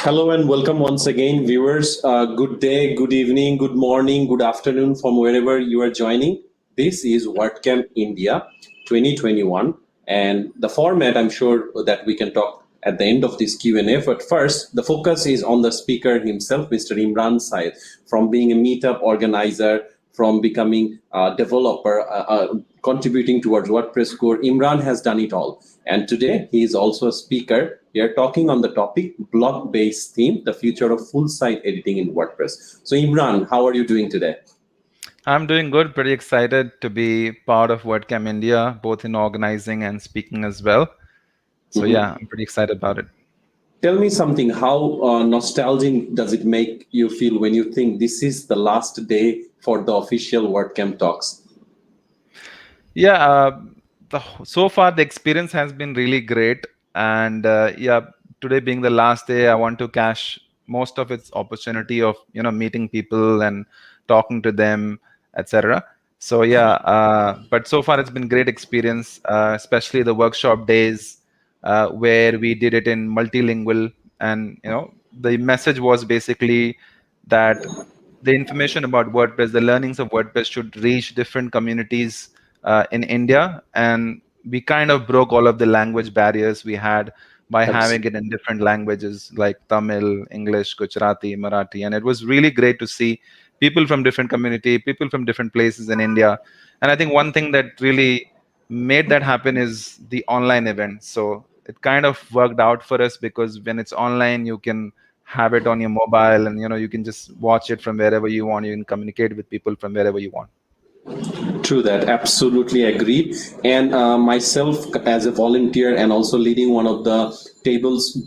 Hello and welcome once again, viewers. Good day, good evening, good morning, good afternoon from wherever you are joining. This is WordCamp India 2021, and the format I'm sure that we can talk at the end of this Q&A. But first, the focus is on the speaker himself, Mr. Imran Sayed, from being a meetup organizer, from becoming a developer, contributing towards WordPress core. Imran has done it all. And today he is also a speaker. We are talking on the topic block-based theme, the future of full-site editing in WordPress. So Imran, how are you doing today? I'm doing good, pretty excited to be part of WordCamp India, both in organizing and speaking as well. So yeah, I'm pretty excited about it. Tell me something, how nostalgic does it make you feel when you think this is the last day for the official WordCamp talks? Yeah, so far the experience has been really great. And yeah, today being the last day, I want to cash most of its opportunity of, meeting people and talking to them, etc. So yeah, but so far it's been great experience, especially the workshop days where we did it in multilingual. And, the message was basically that the information about WordPress, the learnings of WordPress should reach different communities in India. And we kind of broke all of the language barriers we had by having it in different languages like Tamil, English, Gujarati, Marathi. And it was really great to see people from different community, people from different places in India. And I think one thing that really made that happen is the online event. So it kind of worked out for us because when it's online, you can have it on your mobile and you can just watch it from wherever you want. You can communicate with people from wherever you want. True that, absolutely agreed. And myself, as a volunteer and also leading one of the tables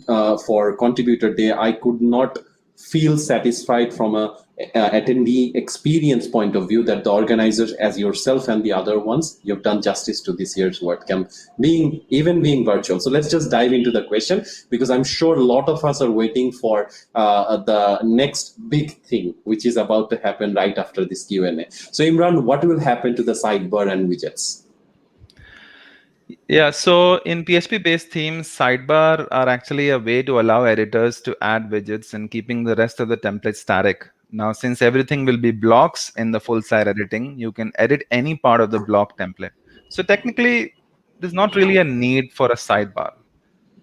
for Contributor Day, I could not feel satisfied from a attendee experience point of view that the organizers, as yourself and the other ones, you've done justice to this year's WordCamp, being virtual. So let's just dive into the question, because I'm sure a lot of us are waiting for the next big thing, which is about to happen right after this Q&A. So Imran, what will happen to the sidebar and widgets? Yeah, so in PHP-based themes, sidebar are actually a way to allow editors to add widgets and keeping the rest of the template static. Now, since everything will be blocks in the full-site editing, you can edit any part of the block template. So technically, there's not really a need for a sidebar.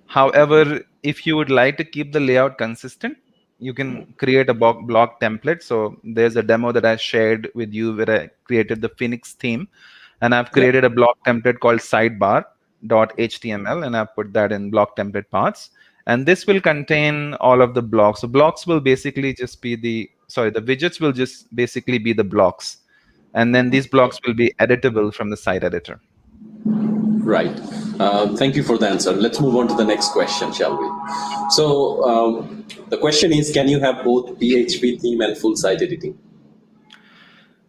However, if you would like to keep the layout consistent, you can create a block template. So there's a demo that I shared with you where I created the Phoenix theme. And I've created a block template called sidebar.html, and I've put that in block template parts. And this will contain all of the blocks. So blocks will basically just be the widgets will just basically be the blocks. And then these blocks will be editable from the site editor. Right. Thank you for the answer. Let's move on to the next question, shall we? So the question is, can you have both PHP theme and full site editing?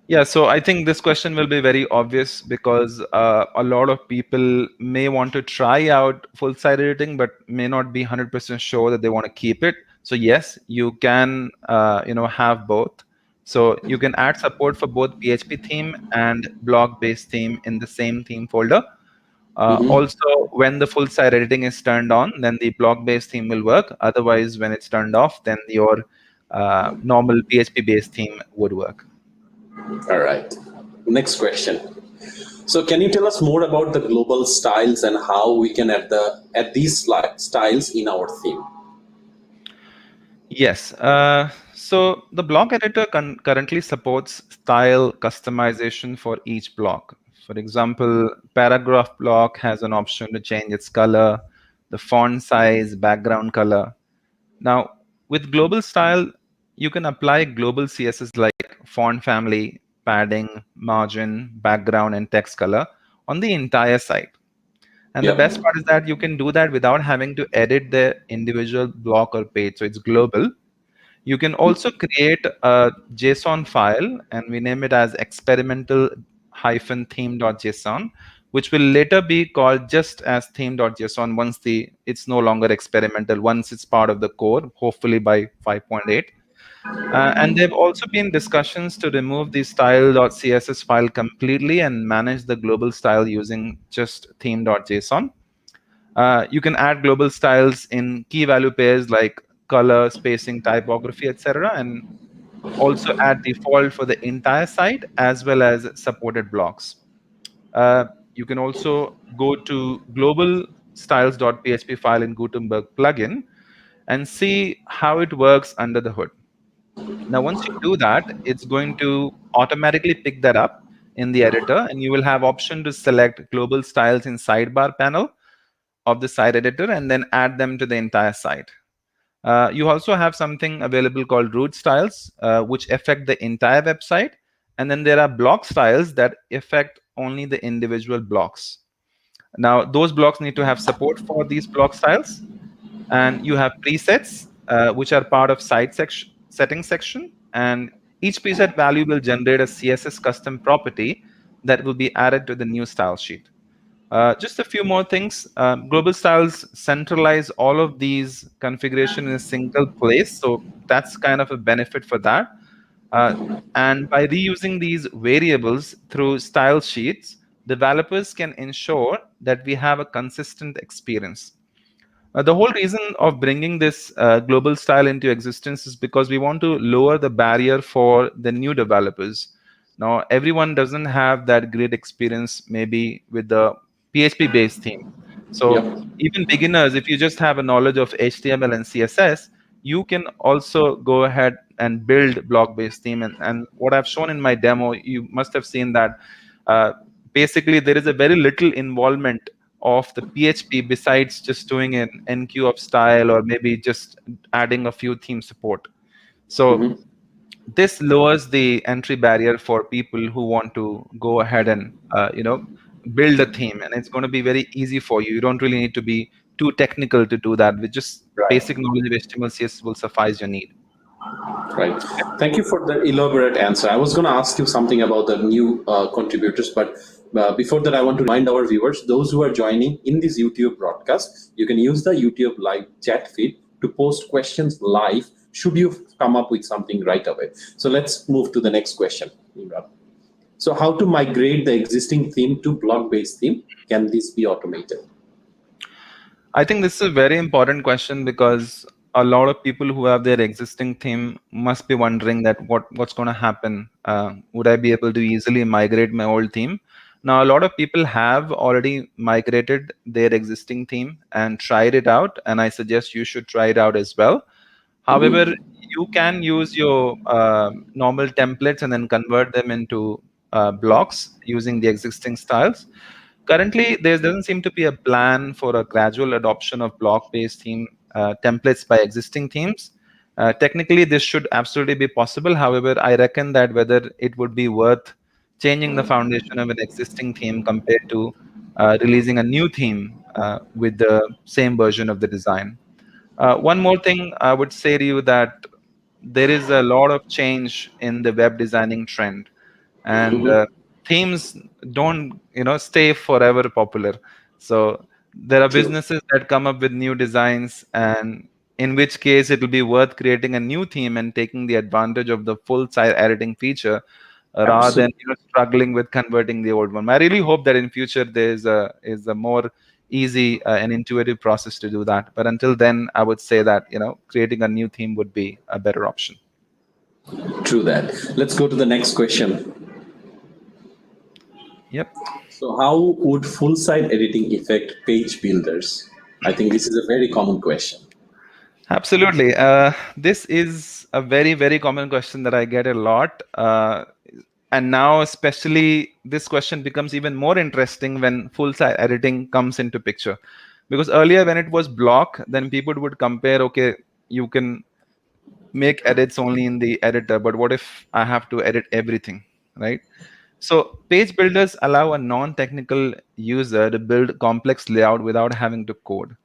Yeah, so I think this question will be very obvious because a lot of people may want to try out full site editing, but may not be 100% sure that they want to keep it. So yes, you can have both. So you can add support for both PHP theme and blog-based theme in the same theme folder. Also, when the full site editing is turned on, then the blog-based theme will work. Otherwise, when it's turned off, then your normal PHP-based theme would work. All right. Next question. So can you tell us more about the global styles and how we can add these styles in our theme? Yes. So the block editor currently supports style customization for each block. For example, paragraph block has an option to change its color, the font size, background color. Now, with global style, you can apply global CSS like font family, padding, margin, background, and text color on the entire site. And the best part is that you can do that without having to edit the individual block or page. So it's global. You can also create a JSON file, and we name it as experimental-theme.json, which will later be called just as theme.json once it's no longer experimental, once it's part of the core, hopefully by 5.8. And there have also been discussions to remove the style.css file completely and manage the global style using just theme.json. You can add global styles in key value pairs like color, spacing, typography, etc., and also add default for the entire site as well as supported blocks. You can also go to global styles.php file in Gutenberg plugin and see how it works under the hood. Now, once you do that, it's going to automatically pick that up in the editor, and you will have option to select global styles in sidebar panel of the site editor and then add them to the entire site. You also have something available called root styles, which affect the entire website. And then there are block styles that affect only the individual blocks. Now, those blocks need to have support for these block styles. And you have presets, which are part of site section, settings section. And each preset value will generate a CSS custom property that will be added to the new style sheet. Just a few more things. Global styles centralize all of these configuration in a single place, so that's kind of a benefit for that. Uh, and by reusing these variables through style sheets, developers can ensure that we have a consistent experience. The whole reason of bringing this global style into existence is because we want to lower the barrier for the new developers. Now, everyone doesn't have that great experience maybe with the PHP based theme. So, Yep. even beginners, if you just have a knowledge of HTML and CSS, you can also go ahead and build block based theme. And what I've shown in my demo, you must have seen that uh, basically there is a very little involvement of the PHP besides just doing an enqueue of style or maybe just adding a few theme support. So Mhm. this lowers the entry barrier for people who want to go ahead and build a theme, and it's going to be very easy for you. You don't really need to be too technical to do that. With just Right. basic knowledge of HTML, CSS will suffice your need. Right. Thank you for the elaborate answer. I was going to ask you something about the new contributors, but before that, I want to remind our viewers, those who are joining in this YouTube broadcast, you can use the YouTube live chat feed to post questions live should you come up with something right away. So let's move to the next question, Imran. So how to migrate the existing theme to block-based theme? Can this be automated? I think this is a very important question because a lot of people who have their existing theme must be wondering that what's going to happen. Would I be able to easily migrate my old theme? Now, a lot of people have already migrated their existing theme and tried it out, and I suggest you should try it out as well. However, Mm-hmm. you can use your normal templates and then convert them into blocks using the existing styles. Currently, there doesn't seem to be a plan for a gradual adoption of block-based theme templates by existing themes. Technically, this should absolutely be possible. However, I reckon that whether it would be worth changing the foundation of an existing theme compared to releasing a new theme with the same version of the design. One more thing I would say to you that there is a lot of change in the web designing trend, and Mm-hmm. themes don't stay forever popular. So there are True. businesses that come up with new designs, and in which case it will be worth creating a new theme and taking the advantage of the full site editing feature rather than Absolutely. struggling with converting the old one. I really hope that in future there is a more easy and intuitive process to do that. But until then, I would say that creating a new theme would be a better option. True that. Let's go to the next question. Yep. So, how would full site editing affect page builders? I think this is a very common question. Absolutely. This is a very, very common question that I get a lot. And now, especially, this question becomes even more interesting when full site editing comes into picture. Because earlier, when it was block, then people would compare, okay, you can make edits only in the editor, but what if I have to edit everything, right? So page builders allow a non-technical user to build complex layout without having to code.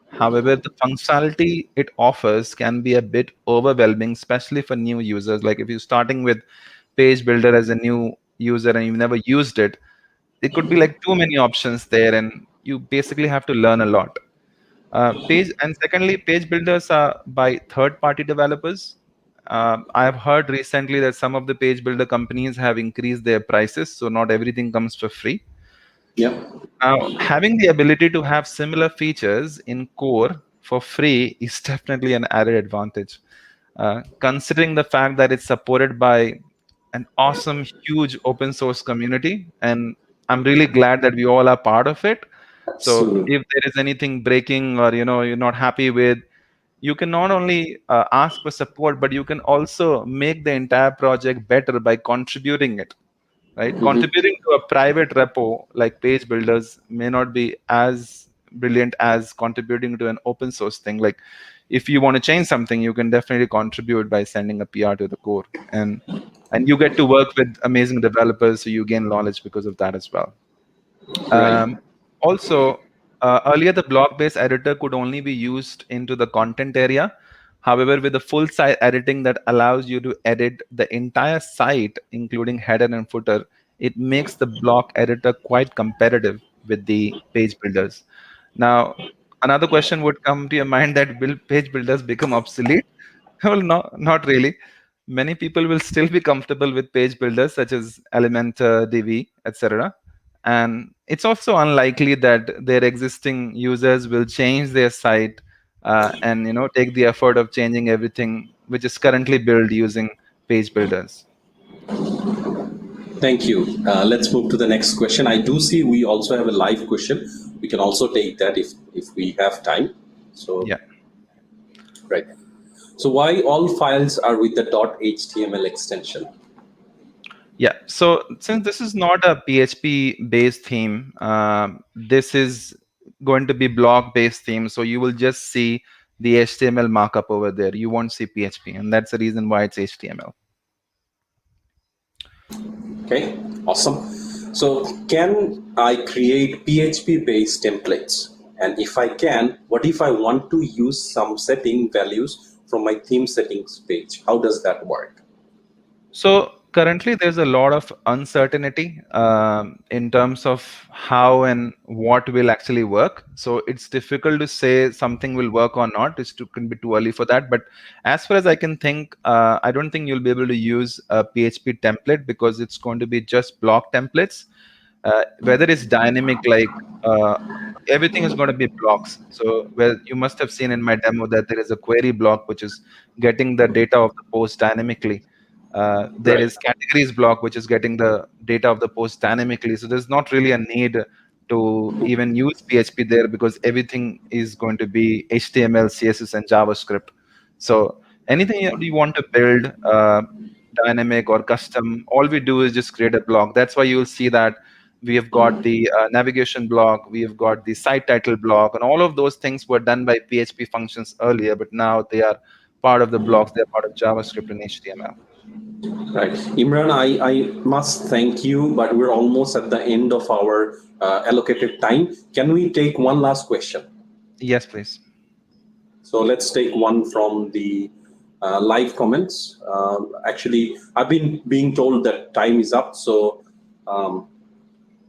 However, the functionality it offers can be a bit overwhelming, especially for new users. Like if you're starting with page builder as a new user and you've never used it, it could be like too many options there, and you basically have to learn a lot. And secondly, page builders are by third-party developers. I have heard recently that some of the page builder companies have increased their prices, so not everything comes for free. Yep. Now, having the ability to have similar features in core for free is definitely an added advantage. Considering the fact that it's supported by an awesome, huge open source community, and I'm really glad that we all are part of it. So Absolutely. if there is anything breaking or you're not happy with, you can not only ask for support, but you can also make the entire project better by contributing it, right? Mhm. Contributing to a private repo like page builders may not be as brilliant as contributing to an open source thing. Like if you want to change something, you can definitely contribute by sending a PR to the core, and you get to work with amazing developers, so you gain knowledge because of that as well. Right. Also, earlier the block-based editor could only be used into the content area. However, with the full site editing that allows you to edit the entire site, including header and footer, it makes the block editor quite competitive with the page builders. Now, another question would come to your mind, that will page builders become obsolete? Well, not really. Many people will still be comfortable with page builders such as Elementor, Divi, etc. And it's also unlikely that their existing users will change their site and take the effort of changing everything which is currently built using page builders. Thank you. Let's move to the next question. I do see we also have a live question. We can also take that if we have time. So Yeah. right. So why all files are with the .html extension? Yeah. So since this is not a PHP based theme, this is going to be block based theme. So you will just see the HTML markup over there. You won't see PHP, and that's the reason why it's HTML. Okay, awesome. So can I create PHP based templates? And if I can, what if I want to use some setting values from my theme settings page? How does that work? So currently, there's a lot of uncertainty in terms of how and what will actually work. So it's difficult to say something will work or not. Can be too early for that. But as far as I can think, I don't think you'll be able to use a PHP template because it's going to be just block templates. Whether it's dynamic, like everything is going to be blocks. So well, you must have seen in my demo that there is a query block which is getting the data of the post dynamically. There Right. is categories block which is getting the data of the post dynamically. So there's not really a need to even use PHP there because everything is going to be HTML, CSS, and JavaScript. So anything you want to build, dynamic or custom, all we do is just create a block. That's why you'll see that we have got the navigation block, we have got the site title block, and all of those things were done by PHP functions earlier, but now they are part of the blocks. They're part of JavaScript and HTML. Right. Imran, I must thank you, but we're almost at the end of our allocated time. Can we take one last question? Yes, please. So let's take one from the live comments. Actually, I've been being told that time is up, so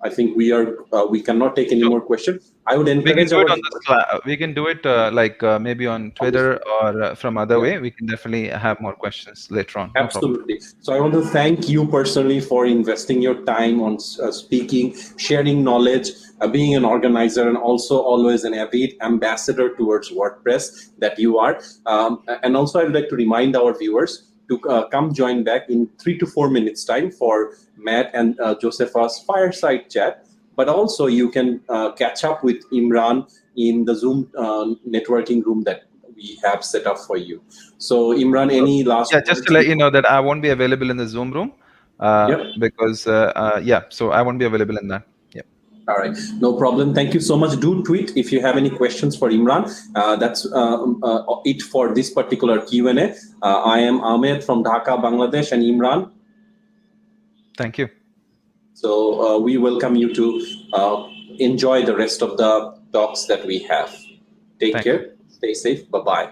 I think we cannot take any So more questions. I would we can encourage do it our on the we can do it maybe on Twitter or from other yeah. way. We can definitely have more questions later on. No problem. Absolutely. So I want to thank you personally for investing your time on speaking, sharing knowledge, being an organizer, and also always an avid ambassador towards WordPress that you are. And also, I'd like to remind our viewers to come join back in 3 to 4 minutes time for Matt and Josepha's fireside chat. But also, you can catch up with Imran in the Zoom networking room that we have set up for you. So, Imran, So, any last yeah, just words to let you before? know that I won't be available in the Zoom room Yep. because yeah, so I won't be available in that. Yeah. All right. No problem. Thank you so much. Do tweet if you have any questions for Imran. That's it for this particular Q&A. I am Ahmed from Dhaka, Bangladesh, and Imran. Thank you. So we welcome you to enjoy the rest of the talks that we have. Take Thank you. care. Stay safe. Bye-bye.